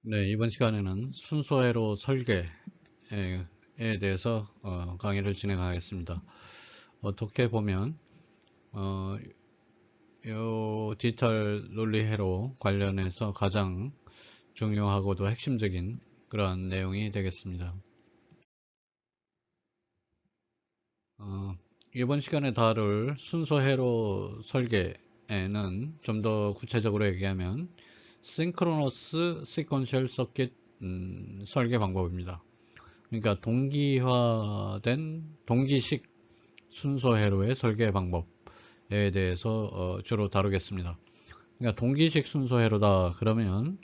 네, 이번 시간에는 순서 회로 설계에 대해서 강의를 진행하겠습니다. 어떻게 보면 이 디지털 논리 회로 관련해서 가장 중요하고도 핵심적인 그러한 내용이 되겠습니다. 이번 시간에 다룰 순서 회로 설계에는 좀 더 구체적으로 얘기하면 싱크로너스 시퀀셜 서킷 설계 방법입니다. 그러니까 동기화된 동기식 순서 회로의 설계 방법에 대해서 주로 다루겠습니다. 그러니까 동기식 순서 회로다 그러면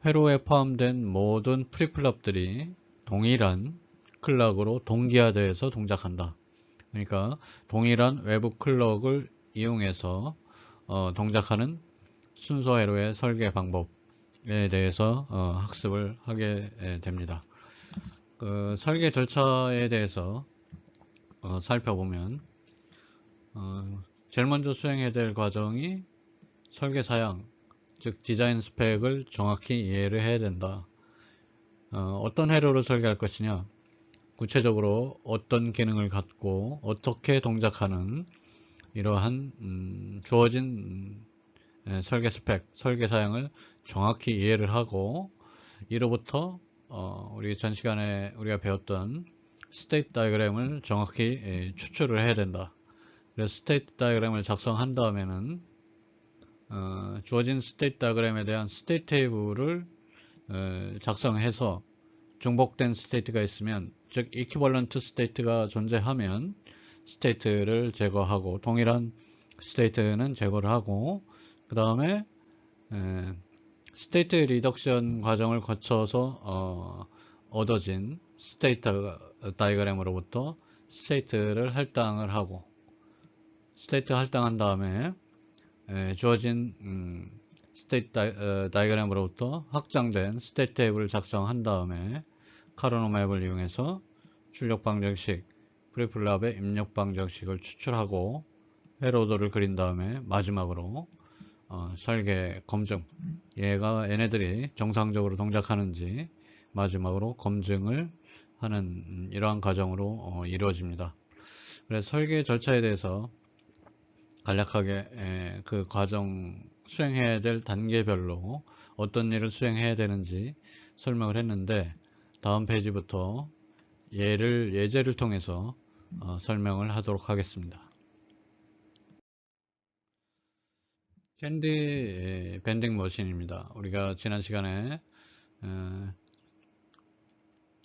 회로에 포함된 모든 프리플럽들이 동일한 클럭으로 동기화되어서 동작한다. 그러니까 동일한 외부 클럭을 이용해서 동작하는 순서 회로의 설계 방법에 대해서 학습을 하게 됩니다. 그 설계 절차에 대해서 살펴보면 제일 먼저 수행해야 될 과정이 설계 사양, 즉 디자인 스펙을 정확히 이해를 해야 된다. 어떤 회로를 설계할 것이냐, 구체적으로 어떤 기능을 갖고 어떻게 동작하는 이러한 주어진 설계 스펙, 설계 사양을 정확히 이해를 하고 이로부터 우리 전 시간에 우리가 배웠던 스테이트 다이어그램을 정확히 추출을 해야 된다. 그래서 스테이트 다이어그램을 작성한 다음에는 주어진 스테이트 다이어그램에 대한 스테이트 테이블을 작성해서 중복된 스테이트가 있으면, 즉 이퀴벌런트 스테이트가 존재하면 스테이트를 제거하고 동일한 스테이트는 제거를 하고 그 다음에 스테이트 리덕션 과정을 거쳐서 얻어진 스테이트 다이어그램으로부터 스테이트를 할당을 하고 스테이트 할당한 다음에 주어진 스테이트 다이어그램으로부터 확장된 스테이트 테이블을 작성한 다음에 카르노 맵을 이용해서 출력 방정식, 프리플랍의 입력 방정식을 추출하고 회로도를 그린 다음에 마지막으로 설계 검증, 얘네들이 정상적으로 동작하는지 마지막으로 검증을 하는 이러한 과정으로 이루어집니다. 그래서 설계 절차에 대해서 간략하게 그 과정 수행해야 될 단계별로 어떤 일을 수행해야 되는지 설명을 했는데, 다음 페이지부터 예제를 통해서 설명을 하도록 하겠습니다. 캔디 밴딩 머신입니다. 우리가 지난 시간에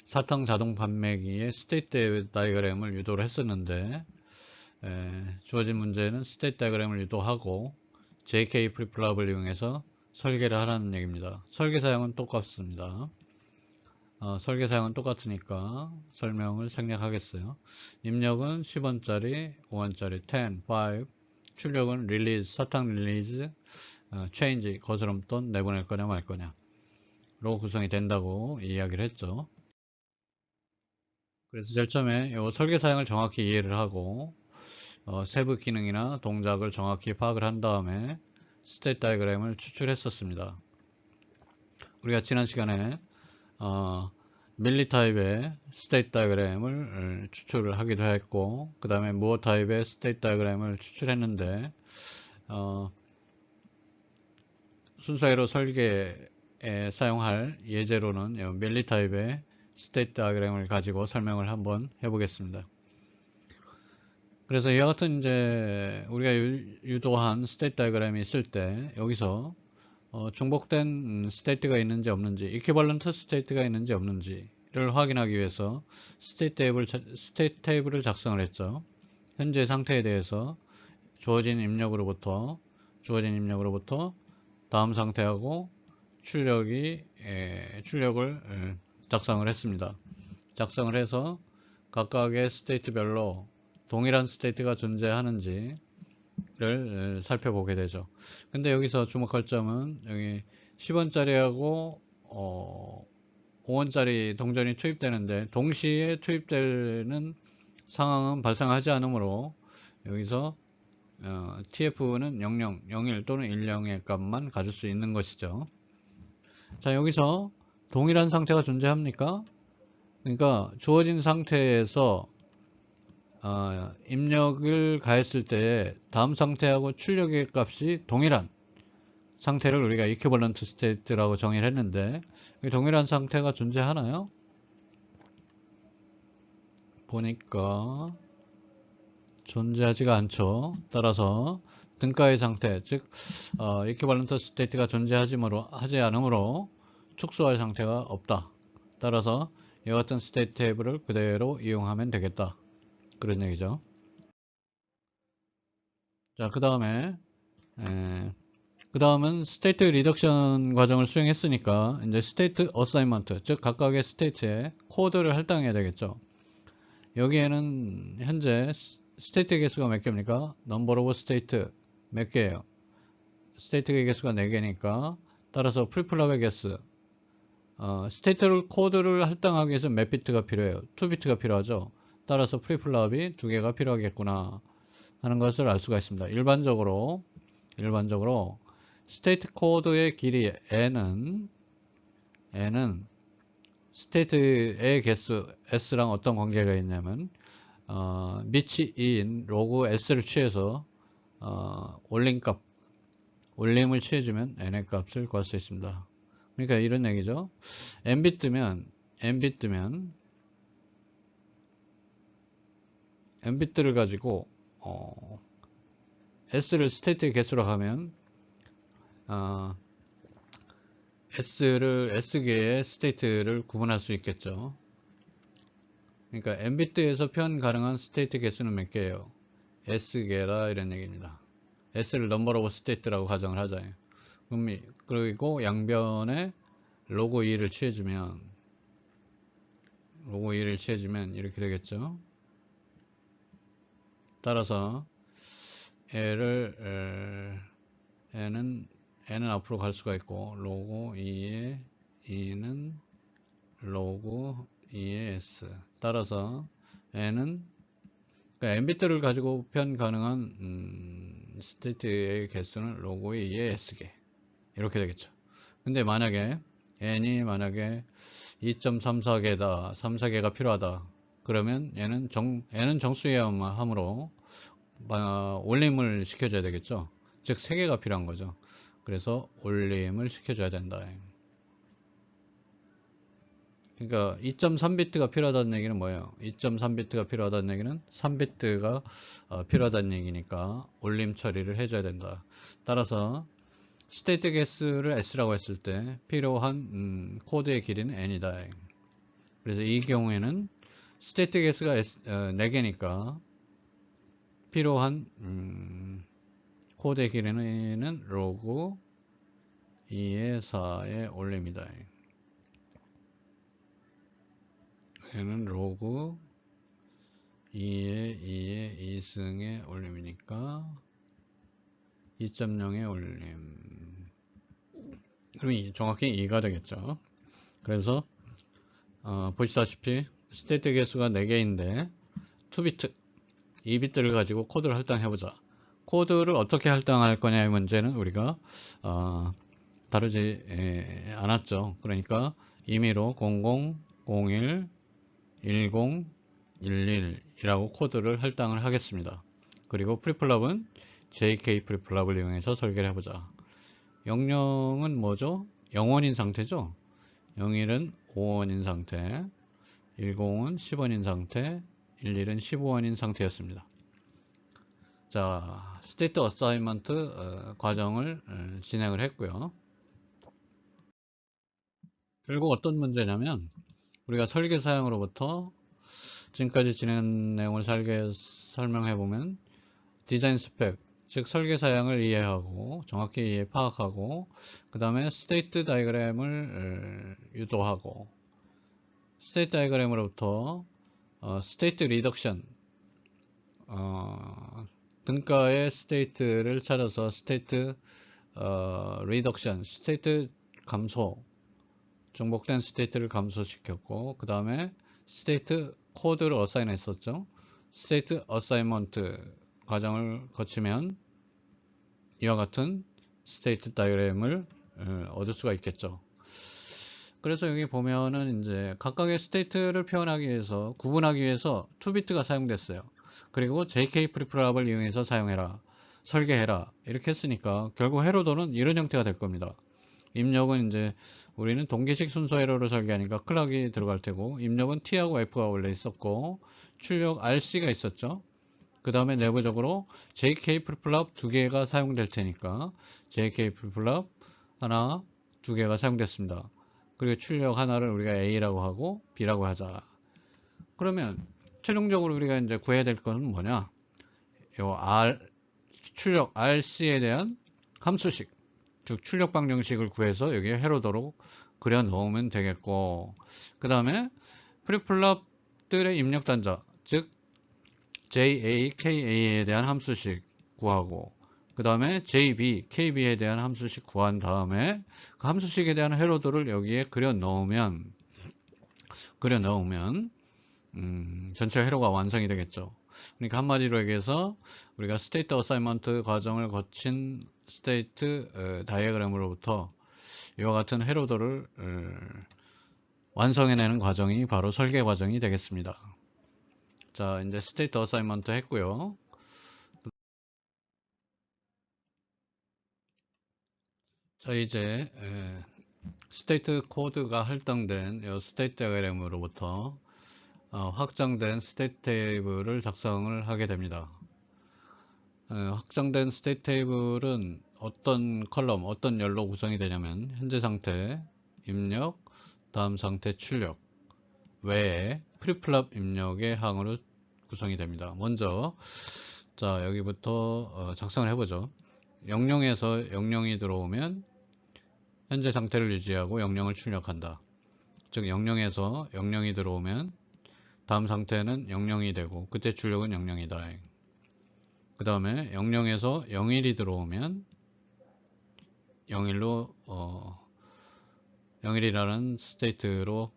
사탕 자동 판매기의 스테이트 다이어그램을 유도를 했었는데, 주어진 문제는 스테이트 다이어그램을 유도하고 JK 프리플랍을 이용해서 설계를 하라는 얘기입니다. 설계 사양은 똑같습니다. 설계 사양은 똑같으니까 설명을 생략하겠어요. 입력은 10원짜리, 5원짜리, 10, 5, 출력은 릴리즈, 사탕 릴리즈, 체인지, 거스름돈 내보낼 거냐 말 거냐 로 구성이 된다고 이야기를 했죠. 그래서 제일 처음에 이 설계 사양을 정확히 이해를 하고 세부 기능이나 동작을 정확히 파악을 한 다음에 스테이트 다이어그램을 추출했었습니다. 우리가 지난 시간에 밀리 타입의 스테이트 다이어그램을 추출을 하기도 했고, 그 다음에 무어 타입의 스테이트 다이어그램을 추출했는데 순서대로 설계에 사용할 예제로는 밀리 타입의 스테이트 다이어그램을 가지고 설명을 한번 해보겠습니다. 그래서 이와 같은 이제 우리가 유도한 스테이트 다이어그램이 있을 때 여기서 중복된 스테이트가 있는지 없는지, 이퀴벌런트 스테이트가 있는지 없는지를 확인하기 위해서 스테이트 테이블을 작성을 했죠. 현재 상태에 대해서 주어진 입력으로부터 다음 상태하고 출력을 작성을 했습니다. 작성을 해서 각각의 스테이트별로 동일한 스테이트가 존재하는지를 살펴보게 되죠. 근데 여기서 주목할 점은 여기 10원짜리하고 5원짜리 동전이 투입되는데 동시에 투입되는 상황은 발생하지 않으므로 여기서 TF는 00, 01 또는 10의 값만 가질 수 있는 것이죠. 자, 여기서 동일한 상태가 존재합니까? 그러니까 주어진 상태에서 입력을 가했을 때 다음 상태하고 출력의 값이 동일한 상태를 우리가 equivalent state라고 정의를 했는데 동일한 상태가 존재하나요? 보니까 존재하지가 않죠. 따라서 등가의 상태, 즉 equivalent state가 하지 않으므로 축소할 상태가 없다. 따라서 이와 같은 state 테이블을 그대로 이용하면 되겠다. 그런 얘기죠. 자, 그 다음은 스테이트 리덕션 과정을 수행했으니까 이제 스테이트 어사이먼트, 즉 각각의 스테이트에 코드를 할당해야 되겠죠. 여기에는 현재 스테이트 개수가 몇 개입니까? 넘버 오브 스테이트 몇 개예요? 스테이트 개수가 4개니까 따라서 프리플랍의 개수 스테이트 코드를 할당하기 위해서 몇 비트가 필요해요? 2비트가 필요하죠. 따라서 프리플랍이 2개가 필요하겠구나 하는 것을 알 수가 있습니다. 일반적으로 스테이트 코드의 길이 n은 스테이트의 개수 s랑 어떤 관계가 있냐면 밑이 2인 로그 s를 취해서 올림을 취해주면 n의 값을 구할 수 있습니다. 그러니까 이런 얘기죠. nbit 뜨면 nbit를 가지고 s를 스테이트의 개수로 하면 S개의 스테이트를 구분할 수 있겠죠. 그러니까 n비트에서 표현 가능한 스테이트 개수는 몇 개예요? S개라 이런 얘기입니다. S를 넘버 오브 스테이트라고 가정을 하자요. 그리고 양변에 로그 2를 취해주면 이렇게 되겠죠. 따라서 n은 앞으로 갈 수가 있고 로그 2의 2는 로그 2의 s 따라서 n은 그러니까 n비트를 가지고 표현 가능한 스테이트의 개수는 로그 2의 s개 이렇게 되겠죠. 근데 만약에 n이 2.34개다 34개가 필요하다 그러면 n은 정수여야만 하므로 올림을 시켜줘야 되겠죠. 즉 3개가 필요한 거죠. 그래서 올림을 시켜줘야 된다. 그러니까 2.3비트가 필요하다는 얘기는 뭐예요? 2.3비트가 필요하다는 얘기는 3비트가 필요하다는 얘기니까 올림 처리를 해줘야 된다. 따라서 스테이트 개수를 s라고 했을 때 필요한 코드의 길이는 n이다. 그래서 이 경우에는 스테이트 개수가 4개니까 필요한 코드의 길이는 로그 2의 4의 올림이다. 얘는 로그 2의 2승의 올림이니까 2.0의 올림. 그럼 정확히 2가 되겠죠. 그래서 보시다시피 스테이트 개수가 4개인데 2비트, 2비트를 가지고 코드를 할당해보자. 코드를 어떻게 할당할 거냐의 문제는 우리가 다루지 않았죠. 그러니까 임의로 00, 01, 10, 11이라고 코드를 할당을 하겠습니다. 그리고 프리플랍은 JK 프리플랍을 이용해서 설계를 해보자. 00은 뭐죠? 0원인 상태죠? 01은 5원인 상태, 10은 10원인 상태, 11은 15원인 상태였습니다. 자, 스테이트 어사이먼트 과정을 진행을 했고요. 결국 어떤 문제냐면 우리가 설계 사양으로부터 지금까지 진행 내용을 설명해보면 디자인 스펙, 즉 설계 사양을 이해하고 정확히 파악하고 그 다음에 스테이트 다이그램을 유도하고 스테이트 다이그램으로부터 스테이트 리덕션 등가의 스테이트를 찾아서 스테이트 리덕션, 스테이트 감소, 중복된 스테이트를 감소시켰고 그 다음에 스테이트 코드를 어사인 했었죠. 스테이트 어사이먼트 과정을 거치면 이와 같은 스테이트 다이그램을 얻을 수가 있겠죠. 그래서 여기 보면은 이제 각각의 스테이트를 표현하기 위해서, 구분하기 위해서 2비트가 사용됐어요. 그리고 JK 프리플랍을 이용해서 사용해라, 설계해라, 이렇게 했으니까 결국 회로도는 이런 형태가 될 겁니다. 입력은 이제 우리는 동기식 순서 회로를 설계하니까 클락이 들어갈 테고, 입력은 T하고 F가 원래 있었고, 출력 RC가 있었죠. 그 다음에 내부적으로 JK 프리플랍 2개가 사용될 테니까 JK 프리플랍 하나, 2개가 사용됐습니다. 그리고 출력 하나를 우리가 A라고 하고 B라고 하자. 그러면 최종적으로 우리가 이제 구해야 될 거는 뭐냐? 요 출력 RC에 대한 함수식, 즉 출력 방정식을 구해서 여기에 회로도로 그려 넣으면 되겠고, 그 다음에 프리플랍들의 입력 단자, 즉 JA, KA에 대한 함수식 구하고, 그 다음에 JB, KB에 대한 함수식 구한 다음에 그 함수식에 대한 회로도를 여기에 그려 넣으면 전체 회로가 완성이 되겠죠. 그러니까 한마디로 얘기해서 우리가 스테이트 어사이먼트 과정을 거친 스테이트 다이어그램으로부터 이와 같은 회로도를 완성해내는 과정이 바로 설계 과정이 되겠습니다. 자, 이제 스테이트 어사이먼트 했고요. 자, 이제 스테이트 코드가 할당된 이 스테이트 다이어그램으로부터 확장된 스테이트 테이블을 작성을 하게 됩니다. 확장된 스테이트 테이블은 어떤 컬럼, 어떤 열로 구성이 되냐면 현재 상태, 입력, 다음 상태 출력 외에 프리플랍 입력의 항으로 구성이 됩니다. 먼저 자, 여기부터 작성을 해보죠. 00에서 00이 들어오면 현재 상태를 유지하고 00을 출력한다. 즉 00에서 00이 들어오면 다음 상태는 00이 되고 그때 출력은 00이다. 그 다음에 00에서 01이 들어오면 01로 01이라는 스테이트로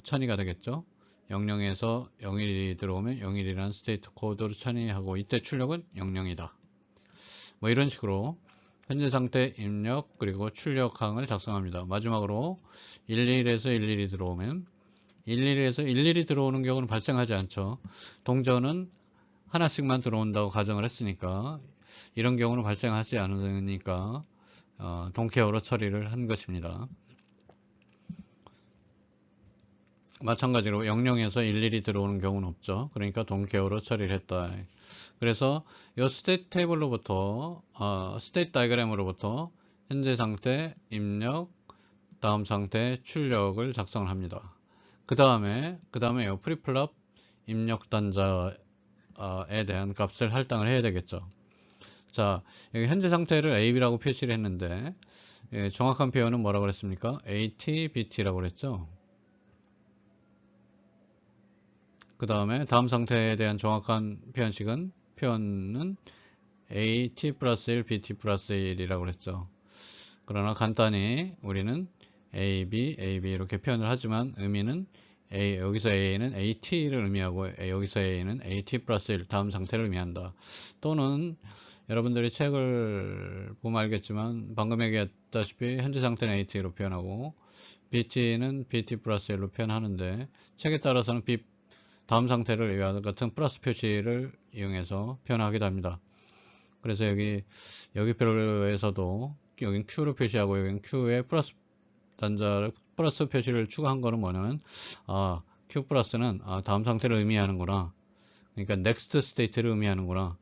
처리가 되겠죠. 00에서 01이 들어오면 01이라는 스테이트 코드로 처리하고 이때 출력은 00이다. 뭐 이런 식으로 현재 상태 입력 그리고 출력항을 작성합니다. 마지막으로 11에서 11이 들어오면 11에서 11이 들어오는 경우는 발생하지 않죠. 동전은 하나씩만 들어온다고 가정을 했으니까 이런 경우는 발생하지 않으니까 동케어로 처리를 한 것입니다. 마찬가지로 00에서 11이 들어오는 경우는 없죠. 그러니까 동케어로 처리를 했다. 그래서 이 스테이트 테이블로부터 스테이트 다이어그램으로부터 현재 상태 입력, 다음 상태 출력을 작성을 합니다. 그 다음에 이 프리플랍 입력 단자에 대한 값을 할당을 해야 되겠죠. 자, 여기 현재 상태를 AB라고 표시를 했는데 정확한 표현은 뭐라고 그랬습니까? AT, BT라고 그랬죠. 그 다음에 다음 상태에 대한 정확한 표현은 AT 플러스 1, BT 플러스 1이라고 그랬죠. 그러나 간단히 우리는 AB, AB 이렇게 표현을 하지만 의미는 여기서 A는 AT를 의미하고 여기서 A는 AT 플러스 1 다음 상태를 의미한다. 또는 여러분들이 책을 보면 알겠지만 방금 얘기했다시피 현재 상태는 AT로 표현하고 BT는 BT 플러스 1로 표현하는데 책에 따라서는 다음 상태를 이와 같은 플러스 표시를 이용해서 표현하기도 합니다. 그래서 여기 표에서도 여긴 Q로 표시하고 여긴 Q에 플러스 단자를 플러스 표시를 추가한 거는 뭐냐면 Q 플러스는 다음 상태를 의미하는구나. 그러니까 next state를 의미하는구나.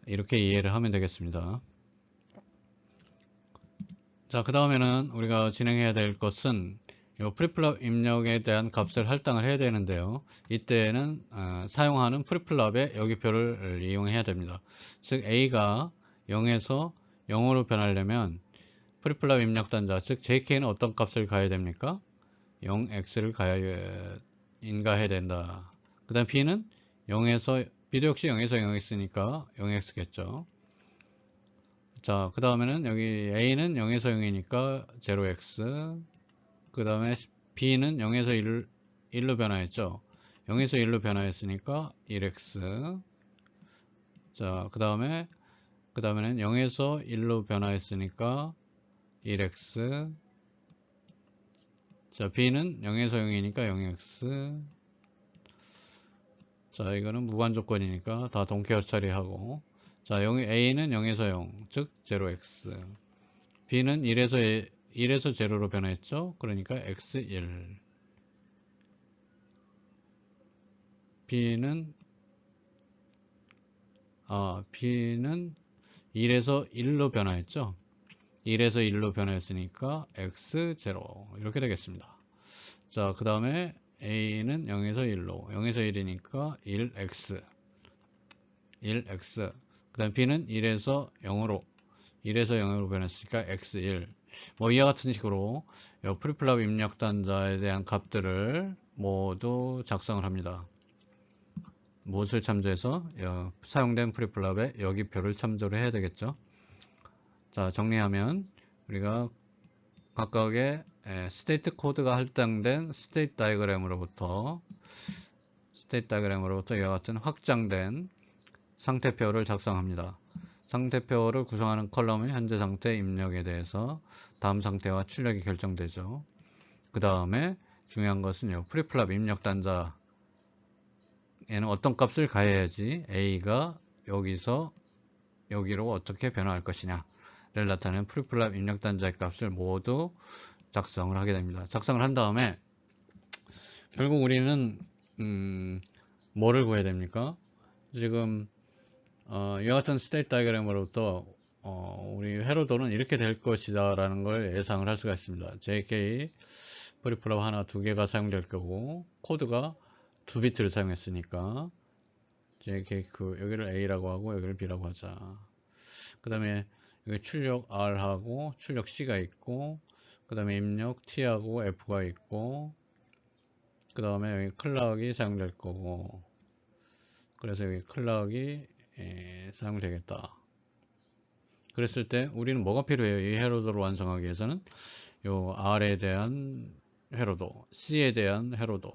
이렇게 이해를 하면 되겠습니다. 자, 그 다음에는 우리가 진행해야 될 것은 이 프리플랍 입력에 대한 값을 할당을 해야 되는데요. 이때는 사용하는 프리플랍의 여기표를 이용해야 됩니다. 즉 A가 0에서 0으로 변하려면 프리플랍 입력 단자, 즉 JK는 어떤 값을 가야 됩니까? 0x를 인가해야 된다. 그 다음 B는 B도 역시 0에서 0x니까 0x겠죠. 자, 그 다음에는 여기 A는 0에서 0이니까 0x, 그 다음에 B는 0에서 1로 변화했죠. 0에서 1로 변화했으니까 1x. 자, 그 다음에는 0에서 1로 변화했으니까 1x. 자, b는 0에서 0이니까 0x. 자, 이거는 무관 조건이니까 다 동케어 처리하고. 자, a는 0에서 0, 즉 0x. b는 1에서 0로 변했죠. 그러니까 x1. b는 1에서 1로 변화했죠. 1에서 1로 변화했으니까 x0 이렇게 되겠습니다. 자, 그 다음에 a는 0에서 1로, 0에서 1이니까 1x, 1x. 그 다음에 b는 1에서 0으로, 1에서 0으로 변했으니까 x1. 뭐 이와 같은 식으로 프리플랍 입력 단자에 대한 값들을 모두 작성을 합니다. 무엇을 참조해서? 사용된 프리플랍의 여기표를 참조를 해야 되겠죠. 자, 정리하면 우리가 각각의 스테이트 코드가 할당된 스테이트 다이어그램으로부터 이와 같은 확장된 상태표를 작성합니다. 상태표를 구성하는 컬럼의 현재 상태 입력에 대해서 다음 상태와 출력이 결정되죠. 그 다음에 중요한 것은요, 프리플랍 입력 단자에는 어떤 값을 가해야지 A가 여기서 여기로 어떻게 변화할 것이냐를 나타내는 프리플랍 입력 단자의 값을 모두 작성을 하게 됩니다. 작성을 한 다음에 결국 우리는 뭐를 구해야 됩니까? 지금 이와 같은 스테이트 다이어그램으로부터 우리 회로도는 이렇게 될 것이다 라는 걸 예상을 할 수가 있습니다. JK 프리플랍 하나, 두 개가 사용될 거고 코드가 2비트를 사용했으니까 JK 여기를 A라고 하고 여기를 B라고 하자. 그 다음에 여기 출력 R하고 출력 C가 있고 그 다음에 입력 T하고 F가 있고 그 다음에 여기 클락이 사용될 거고, 그래서 여기 클락이 사용되겠다. 그랬을 때 우리는 뭐가 필요해요? 이 회로도를 완성하기 위해서는 요 R에 대한 회로도, C에 대한 회로도,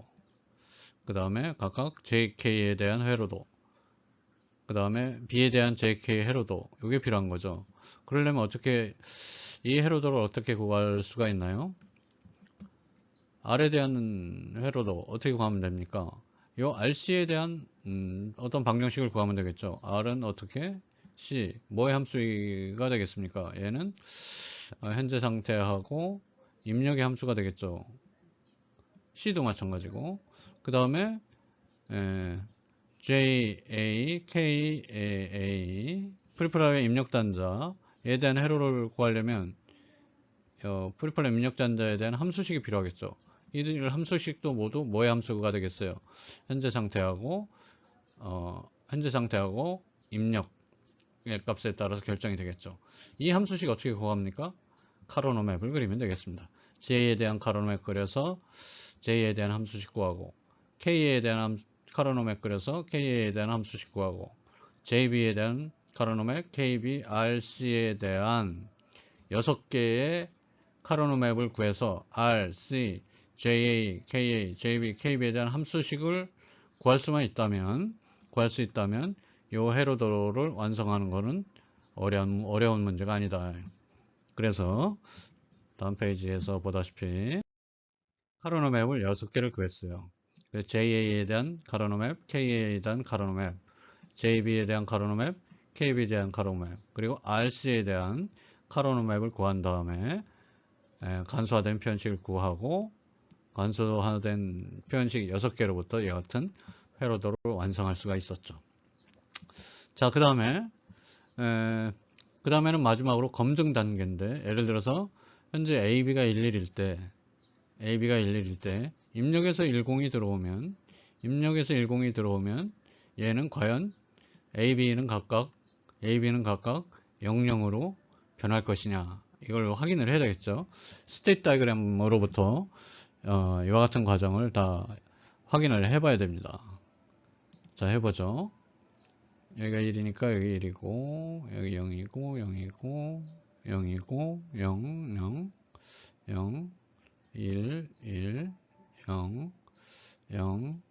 그 다음에 각각 JK에 대한 회로도, 그 다음에 B에 대한 JK 회로도, 이게 필요한 거죠. 그러려면 어떻게 이 회로도를 어떻게 구할 수가 있나요? R에 대한 회로도 어떻게 구하면 됩니까? 요 RC에 대한 어떤 방정식을 구하면 되겠죠. R은 어떻게? C, 뭐의 함수가 되겠습니까? 얘는 현재 상태하고 입력의 함수가 되겠죠. C도 마찬가지고. 그 다음에 JA, KAA 프리플랍의 입력 단자에 대한 회로를 구하려면 프리플랍 입력 단자에 대한 함수식이 필요하겠죠. 이 함수식도 모두 뭐의 함수가 되겠어요? 현재 상태하고 입력의 값에 따라서 결정이 되겠죠. 이 함수식 어떻게 구합니까? 카로노 맵을 그리면 되겠습니다. J에 대한 카로노 맵 그려서 J에 대한 함수식 구하고, K에 대한 카로노 맵 그려서 K에 대한 함수식 구하고, JB에 대한 카로노 맵, KB, RC에 대한 6개의 카로노 맵을 구해서 R, C, JA, KA, JB, KB에 대한 함수식을 구할 수 있다면 이 회로도를 완성하는 것은 어려운 문제가 아니다. 그래서 다음 페이지에서 보다시피 카로노 맵을 6개를 구했어요. JA에 대한 카로노 맵, KA에 대한 카로노 맵, JB에 대한 카로노 맵, KB에 대한 카로노 맵, 그리고 RC에 대한 카로노 맵을 구한 다음에 간소화된 표현식을 구하고 간소화된 표현식 6개로부터 이와 같은 회로도를 완성할 수가 있었죠. 자, 그 다음에는 마지막으로 검증 단계인데, 예를 들어서 현재 AB가 11일 때 입력에서 10이 들어오면 얘는 과연 AB는 각각 00으로 변할 것이냐, 이걸 확인을 해야 되겠죠. 스테이트 다이어그램으로부터 이와 같은 과정을 다 확인을 해봐야 됩니다. 자, 해보죠. 여기가 1이니까 여기 1이고 여기 0이고 0이고 0이고 0, 0, 0, 1, 1, 0, 0,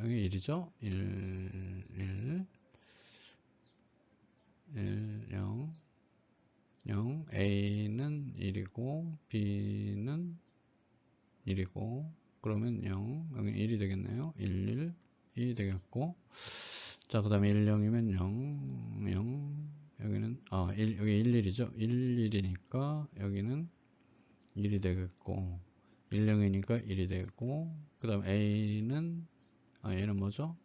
여기 1이죠? 1, 1, 1, 0, 0, A는 1이고 B는 1이고 그러면 0, 여기 1이 되겠네요. 1, 1이 되겠고 자, 그 다음에 1, 0이면 0, 0 여기는 여기 1, 1이죠. 1, 1이니까 여기는 1이 되겠고 1, 0이니까 1이 되고 그 다음 A는 얘는 뭐죠?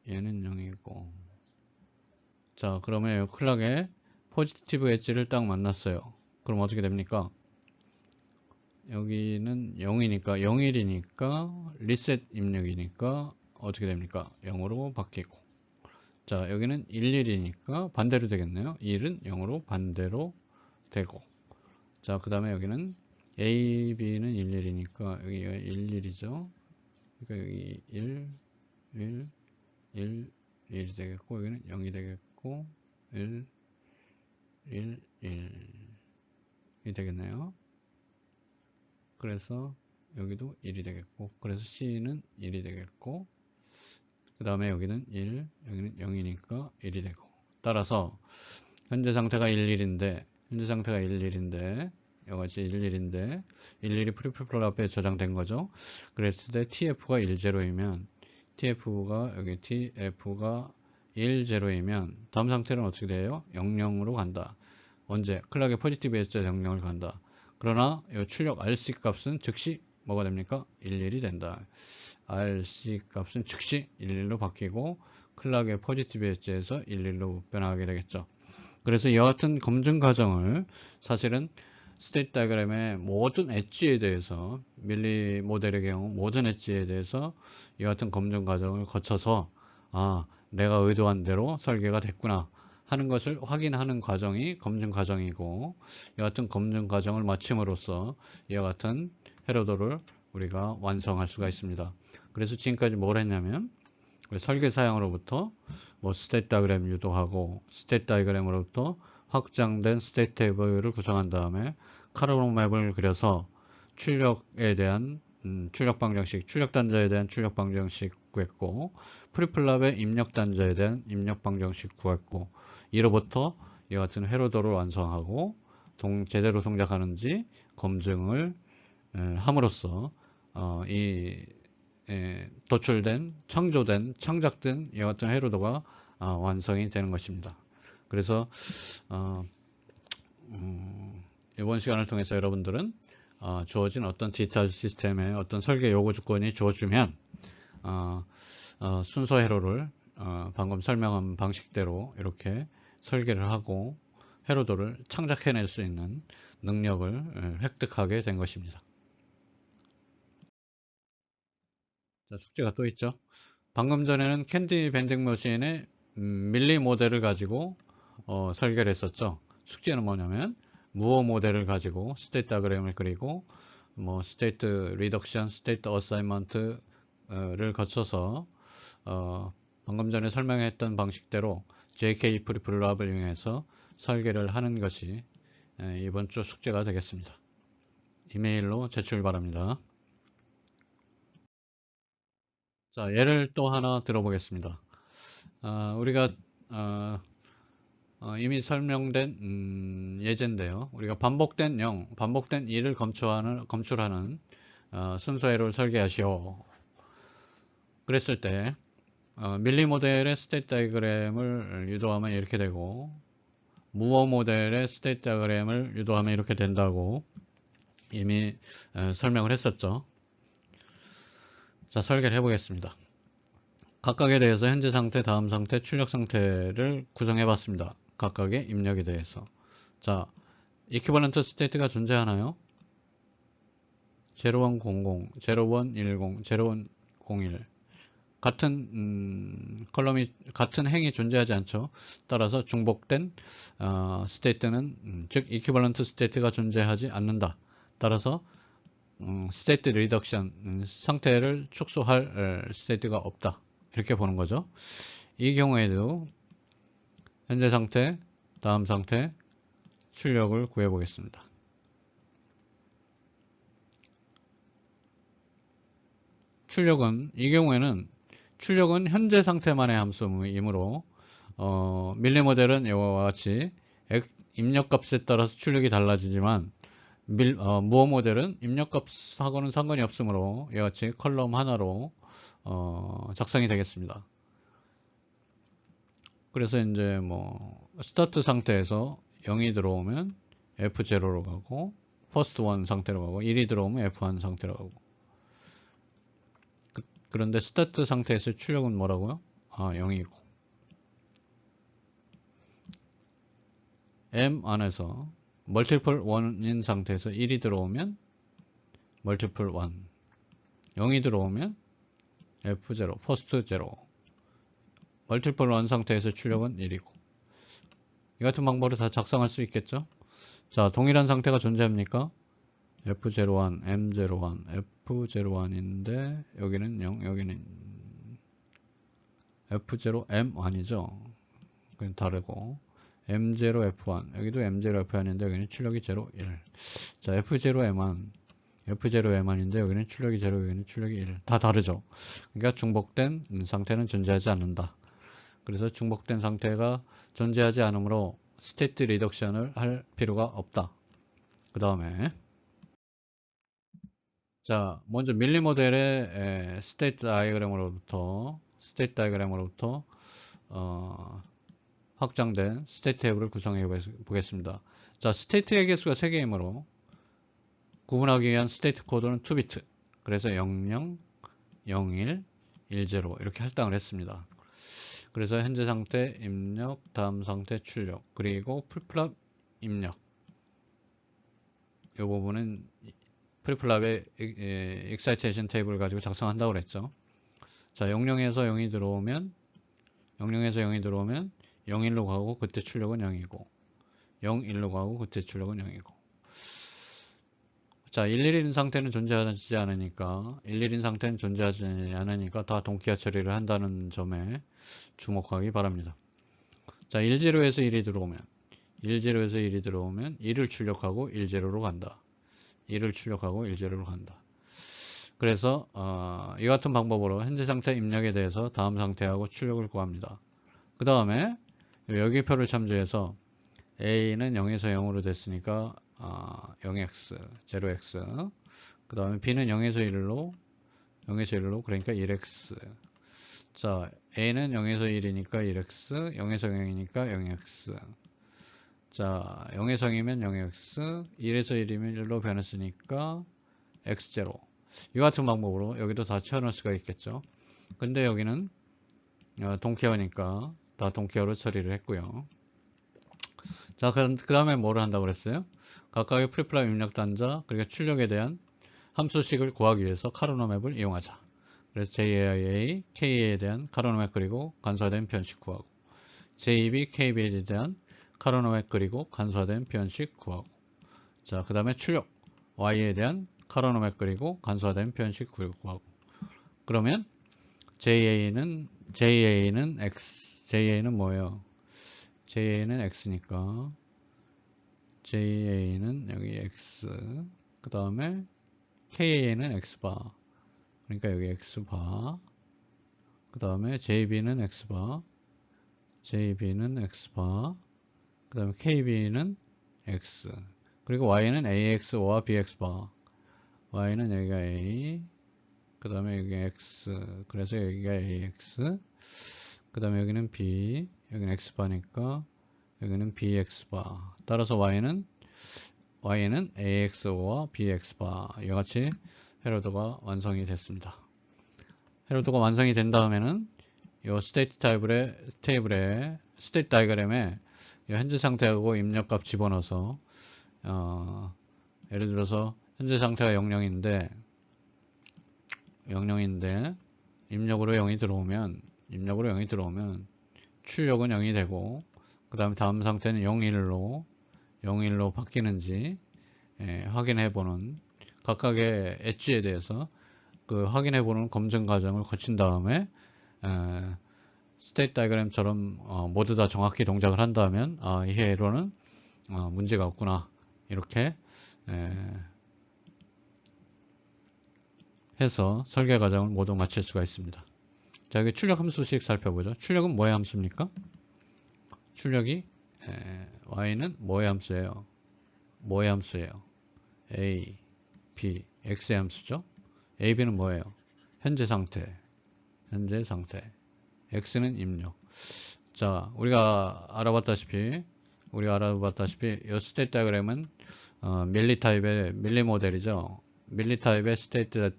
얘는 0이고 자, 그러면 이 클락에 포지티브 엣지를 딱 만났어요. 그럼 어떻게 됩니까? 여기는 0이니까 01이니까 리셋 입력이니까 어떻게 됩니까? 0으로 바뀌고 자, 여기는 11이니까 반대로 되겠네요. 1은 0으로 반대로 되고 자, 그 다음에 여기는 A, B는 11이니까 여기가 11이죠. 그러니까 여기 1, 1, 1, 1이 되겠고 여기는 0이 되겠고 1, 1, 1이 되겠네요. 그래서 여기도 1이 되겠고 그래서 C는 1이 되겠고 그 다음에 여기는 1, 여기는 0이니까 1이 되고 따라서 현재 상태가 11인데 현재 상태가 11인데 여기같이 11인데 11이 프리플 앞에 저장된 거죠. 그랬을 때 TF가 10이면 TF가 여기 TF가 10이면 다음 상태는 어떻게 돼요? 00으로 간다. 언제? 클락의 포지티브 엣지 00을 간다. 그러나 이 출력 RC 값은 즉시 뭐가 됩니까? 11이 된다. RC 값은 즉시 11로 바뀌고 클락의 포지티브 엣지에서 11로 변하게 되겠죠. 그래서 이와 같은 검증 과정을 사실은 스테이트 다이그램의 모든 엣지에 대해서 밀리 모델의 경우 모든 엣지에 대해서 이와 같은 검증 과정을 거쳐서 내가 의도한 대로 설계가 됐구나 하는 것을 확인하는 과정이 검증 과정이고 이와 같은 검증 과정을 마침으로써 이와 같은 헤로도를 우리가 완성할 수가 있습니다. 그래서 지금까지 뭘 했냐면 설계 사양으로부터 스테이트 다이그램 유도하고 스테이트 다이그램으로부터 확장된 스테이트 테이블을 구성한 다음에 카르본 맵을 그려서 출력에 대한 출력 방정식, 출력 단자에 대한 출력 방정식 구했고 프리플랍의 입력 단자에 대한 입력 방정식 구했고 이로부터 이와 같은 회로도를 완성하고 제대로 동작하는지 검증을 함으로써 이 도출된, 창조된, 창작된 이와 같은 회로도가 완성이 되는 것입니다. 그래서 이번 시간을 통해서 여러분들은 주어진 어떤 디지털 시스템의 어떤 설계 요구 조건이 주어지면 순서 회로를 방금 설명한 방식대로 이렇게 설계를 하고 회로도를 창작해낼 수 있는 능력을 획득하게 된 것입니다. 자, 숙제가 또 있죠. 방금 전에는 캔디 밴딩 머신의 밀리 모델을 가지고 설계를 했었죠. 숙제는 뭐냐면 무어 모델을 가지고 스테이트 다이그램을 그리고 스테이트 리덕션, 스테이트 어사인먼트를 거쳐서 방금 전에 설명했던 방식대로 JK 프리플랍을 이용해서 설계를 하는 것이 이번 주 숙제가 되겠습니다. 이메일로 제출 바랍니다. 자, 예를 또 하나 들어보겠습니다. 우리가 이미 설명된 예제인데요. 우리가 반복된 0, 반복된 2를 검출하는 순서회로를 설계하시오. 그랬을 때 밀리 모델의 스테이트 다이그램을 유도하면 이렇게 되고 무어 모델의 스테이트 다이그램을 유도하면 이렇게 된다고 이미 설명을 했었죠. 자, 설계를 해보겠습니다. 각각에 대해서 현재 상태, 다음 상태, 출력 상태를 구성해 봤습니다. 각각의 입력에 대해서. 자, 이퀴벌런트 스테이트가 존재하나요? 0100, 0110, 0101 같은 컬럼이 같은 행이 존재하지 않죠. 따라서 중복된 스테이트는 즉 이퀴벌런트 스테이트가 존재하지 않는다. 따라서 스테이트 리덕션 상태를 축소할 스테이트가 없다. 이렇게 보는 거죠. 이 경우에도 현재 상태, 다음 상태, 출력을 구해 보겠습니다. 이 경우에는 출력은 현재 상태만의 함수이므로 밀리 모델은 이와 같이 입력값에 따라서 출력이 달라지지만 무어 모델은 입력값하고는 상관이 없으므로 이와 같이 컬럼 하나로 작성이 되겠습니다. 그래서 이제 뭐 스타트 상태에서 0이 들어오면 F0로 가고 퍼스트 1 상태로 가고 1이 들어오면 F1 상태로 가고 그런데 스타트 상태에서 출력은 뭐라고요? 0이고 M 안에서 멀티플 1인 상태에서 1이 들어오면 멀티플 1 0이 들어오면 F0 퍼스트 0 멀티플 1 상태에서 출력은 1이고 이 같은 방법으로 다 작성할 수 있겠죠? 자, 동일한 상태가 존재합니까? F01, M01, F01인데 여기는 0, 여기는 F0M1이죠. 그건 다르고 M0, F1 여기도 M0, F1인데 여기는 출력이 0, 1. 자, F0M1 F0M1인데 여기는 출력이 0, 여기는 출력이 1. 다 다르죠. 그러니까 중복된 상태는 존재하지 않는다. 그래서 중복된 상태가 존재하지 않으므로 스테이트 리덕션을 할 필요가 없다. 그 다음에 자, 먼저 밀리 모델의 스테이트 다이어그램으로부터 확장된 스테이트 테이블을 구성해 보겠습니다. 자, 스테이트의 개수가 3개이므로 구분하기 위한 스테이트 코드는 2비트. 그래서 00, 01, 10 이렇게 할당을 했습니다. 그래서 현재 상태 입력, 다음 상태 출력, 그리고 풀플랍 입력. 이 부분은 풀플랍의 excitation 테이블을 가지고 작성한다고 그랬죠. 자, 00에서 0이 들어오면 01로 가고 그때 출력은 0이고 01로 가고 그때 출력은 0이고 자, 111인 상태는 존재하지 않으니까 111인 상태는 존재하지 않으니까 다 동기화 처리를 한다는 점에 주목하기 바랍니다. 자, 10에서 1이 들어오면 1을 출력하고 10로 간다. 1을 출력하고 10로 간다. 그래서 이 같은 방법으로 현재 상태 입력에 대해서 다음 상태하고 출력을 구합니다. 그 다음에 여기표를 참조해서 A는 0에서 0으로 됐으니까 0x, 0x 그 다음에 B는 0에서 1로 그러니까 1x 자, A는 0에서 1이니까 1x 0에서 0이니까 0x 자, 0에서 0이면 0x 1에서 1이면 1로 변했으니까 x0 이 같은 방법으로 여기도 다 채워넣을 수가 있겠죠. 근데 여기는 동케어니까 다 동케어로 처리를 했고요. 자, 그 다음에 뭐를 한다고 그랬어요? 각각의 프리플랍 입력 단자 그리고 출력에 대한 함수식을 구하기 위해서 카르노 맵을 이용하자. 그래서 JAIA, KA에 대한 카르노 맵 그리고 간소화된 표현식 구하고 JB, KB에 대한 카르노 맵 그리고 간소화된 표현식 구하고 자, 그 다음에 출력 Y에 대한 카르노 맵 그리고 간소화된 표현식 구하고 그러면 JA는 X, JA는 뭐예요? JA는 X니까 JA는 여기 X 그 다음에 KA는 X바 그러니까 여기 X바 그 다음에 JB는 X바 JB는 X바 그 다음에 KB는 X 그리고 Y는 AX와 BX바 Y는 여기가 A 그 다음에 여기가 X 그래서 여기가 AX 그 다음에 여기는 B 여기는 X바니까 여기는 BX바 따라서 Y는 AX와 BX바 이와같이 헤로드가 완성이 됐습니다. 헤로드가 완성이 된 다음에는 이 스테이트 테이블에 스테이트 다이어그램에 현재 상태하고 입력값 집어넣어서 예를 들어서 현재 상태가 00인데 입력으로 0이 들어오면 출력은 0이 되고 그 다음에 다음 상태는 01로 바뀌는지 확인해보는 각각의 엣지에 대해서 그 확인해보는 검증 과정을 거친 다음에 스테이트 다이어그램처럼 모두 다 정확히 동작을 한다면 이 회로는 문제가 없구나 이렇게 해서 설계 과정을 모두 마칠 수가 있습니다. 자, 여기 출력 함수식 살펴보죠. 출력은 뭐의 함수입니까? 출력이 y는 뭐의 함수예요? 뭐의 함수예요? a, b, x의 함수죠. a, b는 뭐예요? 현재 상태, x는 입력. 자, 우리가 알아봤다시피 이 스테이트 다이어그램은 밀리 타입의 밀리 모델이죠. 밀리 타입의 스테이트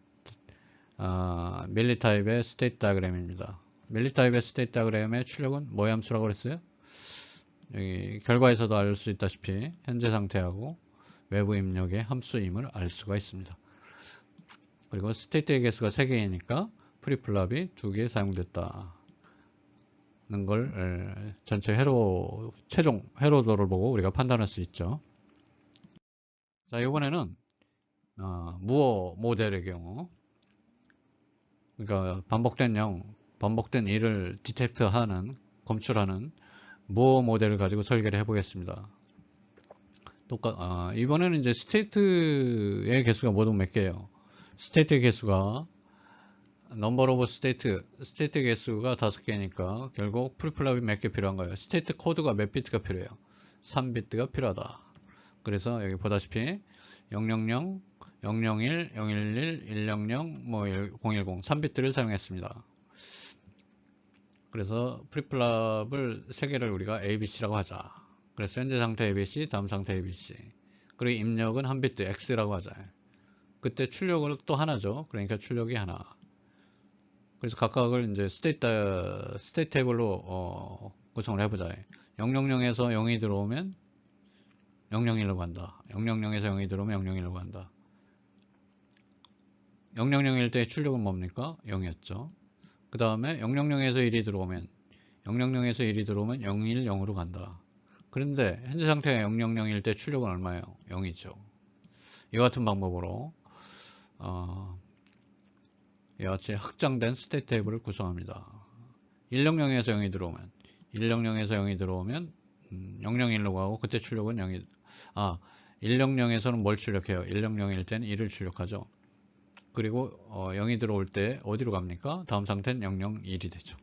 다이어그램입니다. 밀리 타입의 스테이트 다이어그램의 출력은 뭐의 함수라고 그랬어요? 여기 결과에서도 알 수 있다시피 현재 상태하고 외부 입력의 함수임을 알 수가 있습니다. 그리고 스테이트의 개수가 3개이니까 프리플랍이 2개 사용됐다. 는 걸 전체 최종 회로도를 보고 우리가 판단할 수 있죠. 자, 이번에는 무어 모델의 경우, 그러니까 반복된 일을 디텍트하는, 검출하는 무어 모델을 가지고 설계를 해보겠습니다. 이번에는 이제 스테이트의 개수가 모두 몇 개예요? 스테이트의 개수가 넘버 오브 스테이트 개수가 5개니까 결국 프리플랍이 몇 개 필요한가요? 스테이트 코드가 몇 비트가 필요해요? 3비트가 필요하다. 그래서 여기 보다시피 000, 001, 011, 100, 010 3비트를 사용했습니다. 그래서 프리플랍을 3개를 우리가 ABC라고 하자. 그래서 현재 상태 ABC, 다음 상태 ABC. 그리고 입력은 1비트 X라고 하자. 그때 출력은 또 하나죠. 그러니까 출력이 하나. 그래서 각각을 이제 스테이트 테이블로 구성을 해보자. 000에서 0이 들어오면 001로 간다. 000에서 0이 들어오면 001로 간다. 000일 때 출력은 뭡니까? 0이었죠. 그 다음에 000에서 1이 들어오면 010으로 간다. 그런데 현재 상태가 000일 때 출력은 얼마예요? 0이죠. 이와 같은 방법으로 이와 같이 확장된 스테이트 테이블을 구성합니다. 100에서 0이 들어오면 001로 가고 그때 출력은 0이 100에서는 뭘 출력해요? 1001일 때는 1을 출력하죠. 그리고 0이 들어올 때 어디로 갑니까? 다음 상태는 001이 되죠.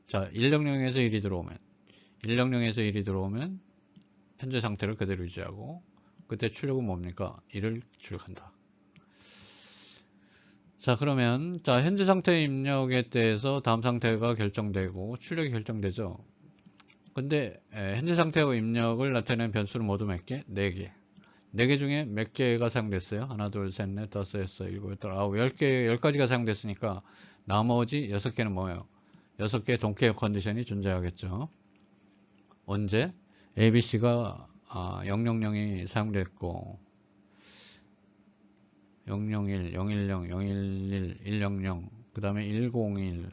자, 100에서 1이 들어오면 현재 상태를 그대로 유지하고 그때 출력은 뭡니까? 1을 출력한다. 자, 그러면 현재 상태 입력에 대해서 다음 상태가 결정되고 출력이 결정되죠. 근데 현재 상태하고 입력을 나타내는 변수는 모두 몇 개? 4개. 4개 중에 몇 개가 사용됐어요? 하나, 둘, 셋, 넷, 다섯, 여섯, 일곱, 여덟, 아홉, 10가지가 사용됐으니까 나머지 6개는 뭐예요? 6개의 동기화 컨디션이 존재하겠죠. 언제? ABC가 000이 사용됐고 001, 010, 011, 100, 그 다음에 101,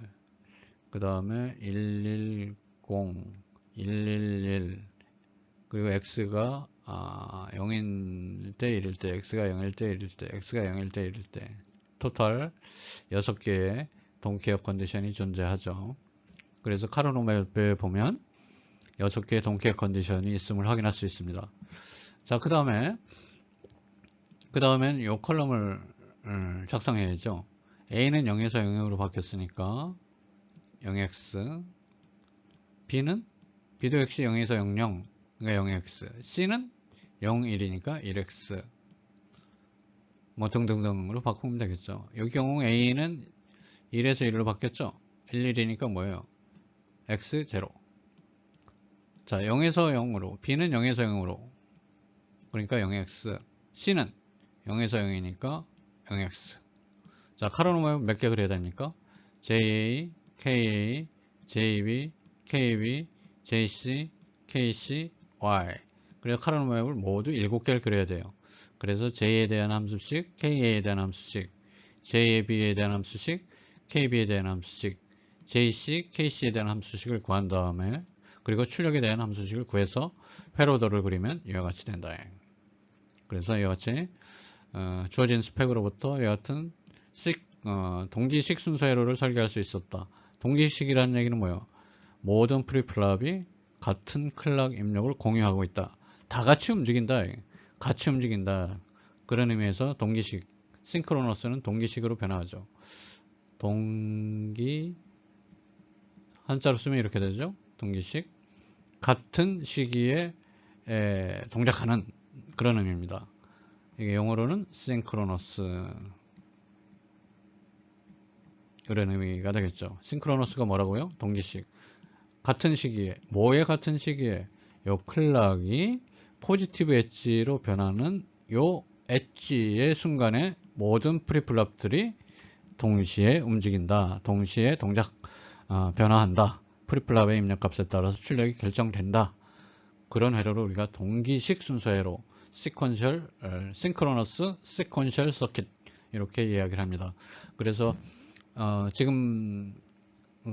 그 다음에 110, 111, 그리고 X가 0일 때 1일 때, X가 0일 때 1일 때, X가 0일 때 1일 때, 토탈 6개의 동기화 컨디션이 존재하죠. 그래서 카르노맵에 보면 6개의 동기화 컨디션이 있음을 확인할 수 있습니다. 자, 그 다음엔 이 컬럼을 작성해야죠. A는 0에서 0으로 바뀌었으니까 0x, B도 역시 0에서 00, 그러니까 0x, C는 0, 1이니까 1x, 뭐 등등등으로 바꾸면 되겠죠. 여기 경우 A는 1에서 1로 바뀌었죠. 1, 1이니까 뭐예요? x, 0. 자, 0에서 0으로, B는 0에서 0으로, 그러니까 0x, C는 0에서 0이니까 0x. 자, 카르노맵 몇 개 그려야 됩니까? JA, KA, JB, KB, JC, KC, Y. 그래서 카르노맵을 모두 7개를 그려야 돼요. 그래서 J에 대한 함수씩, KA에 대한 함수씩, JAB에 대한 함수씩, KB에 대한 함수씩, JC, KC에 대한 함수식을 구한 다음에 그리고 출력에 대한 함수식을 구해서 회로도를 그리면 이와 같이 된다. 그래서 이와 같이 주어진 스펙으로부터 이와 같은 동기식 순서 회로를 설계할 수 있었다. 동기식이라는 얘기는 뭐예요? 모든 프리플랍이 같은 클락 입력을 공유하고 있다. 다 같이 움직인다. 같이 움직인다. 그런 의미에서 동기식, 싱크로너스는 동기식으로 변화하죠. 한자로 쓰면 이렇게 되죠. 동기식. 같은 시기에 동작하는 그런 의미입니다. 이게 영어로는 synchronous 이런 의미가 되겠죠. synchronous가 뭐라고요? 동기식. 같은 시기에, 뭐의 같은 시기에? 요 클락이 포지티브 엣지로 변하는 요 엣지의 순간에 모든 프리플랍들이 동시에 움직인다. 동시에 변화한다. 프리플랍의 입력값에 따라서 출력이 결정된다. 그런 회로를 우리가 동기식 순서 회로, synchronous sequential circuit 이렇게 이야기를 합니다. 그래서 지금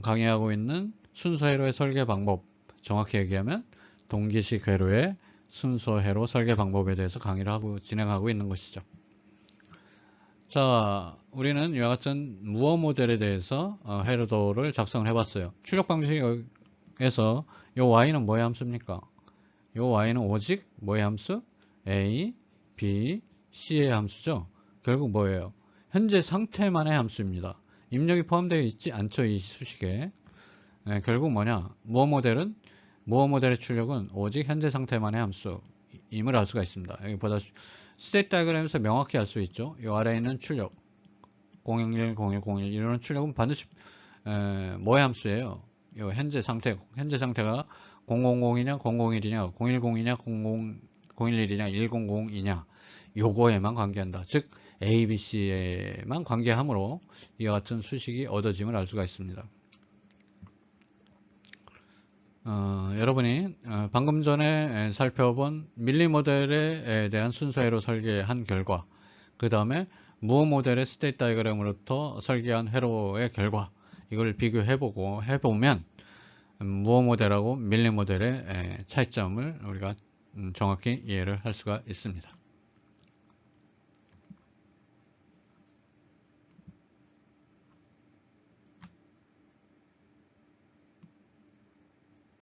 강의하고 있는 순서 회로의 설계 방법, 정확히 얘기하면 동기식 회로의 순서 회로 설계 방법에 대해서 강의를 진행하고 있는 것이죠. 자, 우리는 이와 같은 무어 모델에 대해서 회로도를 작성을 해봤어요. 출력 방식에서 이 y는 뭐의 함수입니까? 이 y는 오직 뭐의 함수? a, b, c의 함수죠. 결국 뭐예요? 현재 상태만의 함수입니다. 입력이 포함되어 있지 않죠, 이 수식에. 결국 뭐냐? 무어 모델의 출력은 오직 현재 상태만의 함수임을 알 수가 있습니다. 여기보다 스테이트 다이어그램에서 명확히 알 수 있죠. 이 아래에 있는 출력 001, 01, 01 이런 출력은 반드시 뭐의 함수예요? 이 현재 상태가 0002냐, 001이냐, 010이냐, 011이냐, 100이냐 요거에만 관계한다. 즉 A, B, C에만 관계하므로 이와 같은 수식이 얻어짐을 알 수가 있습니다. 여러분이 방금 전에 살펴본 밀리 모델에 대한 순서회로 설계한 결과, 그 다음에 무어 모델의 스테이트 다이어그램으로부터 설계한 회로의 결과, 이걸 해보면 무어 모델하고 밀리 모델의 차이점을 우리가 정확히 이해를 할 수가 있습니다.